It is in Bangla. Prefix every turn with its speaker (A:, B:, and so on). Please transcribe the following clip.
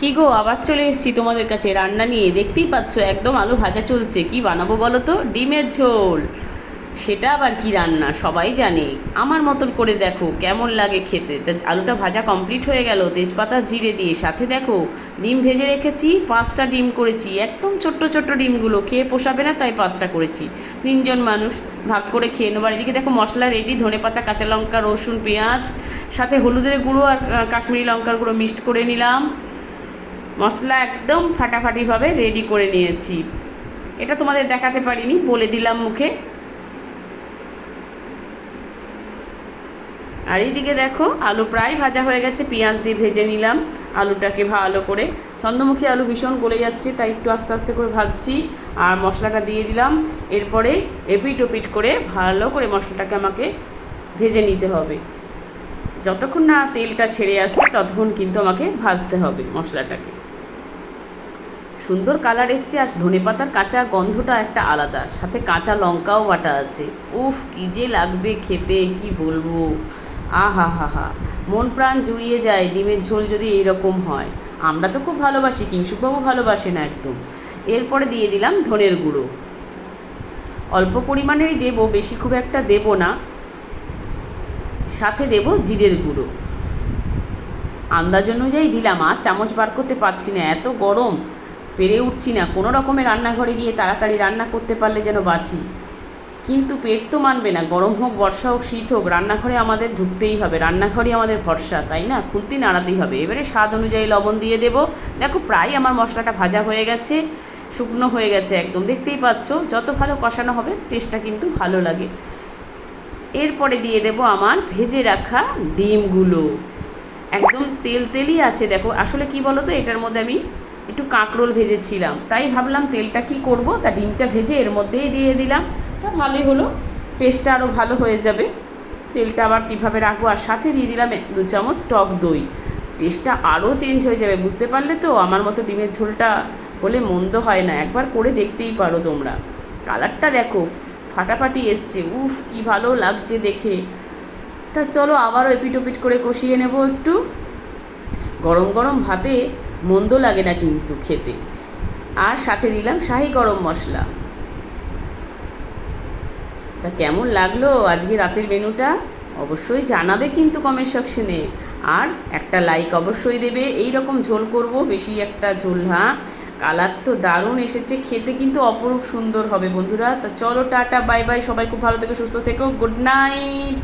A: কি গো, আবার চলে এসেছি তোমাদের কাছে রান্না নিয়ে। দেখতেই পাচ্ছ একদম আলু ভাজা চলছে। কি বানাবো বলো তো? ডিমের ঝোল। সেটা আবার কি রান্না সবাই জানে। আমার মতন করে দেখো কেমন লাগে খেতে। তা আলুটা ভাজা কমপ্লিট হয়ে গেল তেজপাতা জিরে দিয়ে। সাথে দেখো ডিম ভেজে রেখেছি, 5টা ডিম করেছি। একদম ছোট্ট ছোট্ট ডিমগুলো খেয়ে পোষাবে না, তাই 5টা করেছি। 3জন মানুষ ভাগ করে খেয়ে নেবো। আর এদিকে দেখো মশলা রেডি, ধনেপাতা কাঁচা লঙ্কা রসুন পেঁয়াজ, সাথে হলুদের গুঁড়ো আর কাশ্মীরি লঙ্কার গুঁড়ো মিক্সড করে নিলাম। মশলা একদম ফাটাফাটিভাবে রেডি করে নিয়েছি। এটা তোমাদের দেখাতে পারিনি, বলে দিলাম মুখে। আর এইদিকে দেখো আলু প্রায় ভাজা হয়ে গেছে, পেঁয়াজ দিয়ে ভেজে নিলাম আলুটাকে ভালো করে। চন্দ্রমুখী আলু ভীষণ গলে যাচ্ছে, তাই একটু আস্তে আস্তে করে ভাজছি। আর মশলাটা দিয়ে দিলাম। এরপরে এপিট ওপিট করে ভালো করে মশলাটাকে আমাকে ভেজে নিতে হবে। যতক্ষণ না তেলটা ছেড়ে আসছে ততক্ষণ কিন্তু আমাকে ভাজতে হবে মশলাটাকে। সুন্দর কালার এসছে, আর ধনেপাতার কাঁচা গন্ধটা একটা আলাদা, সাথে কাঁচা লঙ্কাও বাটা আছে। উফ, কী যে লাগবে খেতে, কি বলবো। আহা হা হা, মন প্রাণ জুড়িয়ে যায় ডিমের ঝোল যদি এইরকম হয়। আমরা তো খুব ভালোবাসি, কিংশুকবাবু ভালোবাসে না একদম। এরপরে দিয়ে দিলাম ধনের গুঁড়ো। অল্প পরিমাণেরই দেবো, বেশি খুব একটা দেবো না। সাথে দেবো জিরের গুঁড়ো, আন্দাজ অনুযায়ী দিলাম। আর চামচ বার করতে পারছি না, এত গরম, পেরে উঠছি না। কোনো রকমে রান্নাঘরে গিয়ে তাড়াতাড়ি রান্না করতে পারলে যেন বাঁচি। কিন্তু পেট তো মানবে না, গরম হোক বর্ষা হোক শীত হোক, রান্নাঘরে আমাদের ঢুকতেই হবে। রান্নাঘরই আমাদের ভরসা, তাই না? খুন্তি নাড়াতেই হবে। এবারে স্বাদ অনুযায়ী লবণ দিয়ে দেবো। দেখো প্রায় আমার মশলাটা ভাজা হয়ে গেছে, শুকনো হয়ে গেছে একদম, দেখতেই পাচ্ছ। যত ভালো কষানো হবে টেস্টটা কিন্তু ভালো লাগে। এরপরে দিয়ে দেবো আমার ভেজে রাখা ডিমগুলো। একদম তেল তেলই আছে দেখো। আসলে কি বলো তো, এটার মধ্যে আমি একটু কাঁকরোল ভেজেছিলাম, তাই ভাবলাম তেলটা কি করব, তা ডিমটা ভেজে এর মধ্যেই দিয়ে দিলাম। তা ভালোই হলো, টেস্টটা আরও ভালো হয়ে যাবে। তেলটা আবার কীভাবে রাখবো। আর সাথে দিয়ে দিলাম 2 চামচ টক দই। টেস্টটা আরও চেঞ্জ হয়ে যাবে, বুঝতে পারলে তো? আমার মতো ডিমের ঝোলটা হলে মন্দ হয় না, একবার করে দেখতেই পারো তোমরা। কালারটা দেখো ফাটাফাটি এসছে, উফ কি ভালো লাগছে দেখে। তা চলো আবারও এপিট ওপিট করে কষিয়ে নেব একটু। গরম গরম ভাতে মন্দ লাগে না কিন্তু খেতে। আর সাথে দিলাম শাহি গরম মশলা। তা কেমন লাগলো আজকে রাতের মেনুটা? অবশ্যই জানাবে কিন্তু কমেন্ট সেকশনে। আর একটা লাইক অবশ্যই দেবে। এই রকম ঝোল করব, বেশি একটা ঝোল। হ্যাঁ, কালার তো দারুণ এসেছে, খেতে কিন্তু অপরূপ সুন্দর হবে বন্ধুরা। তা চলো টাটা বাই বাই, সবাই খুব ভালো থেকো সুস্থ থেকো, গুড নাইট।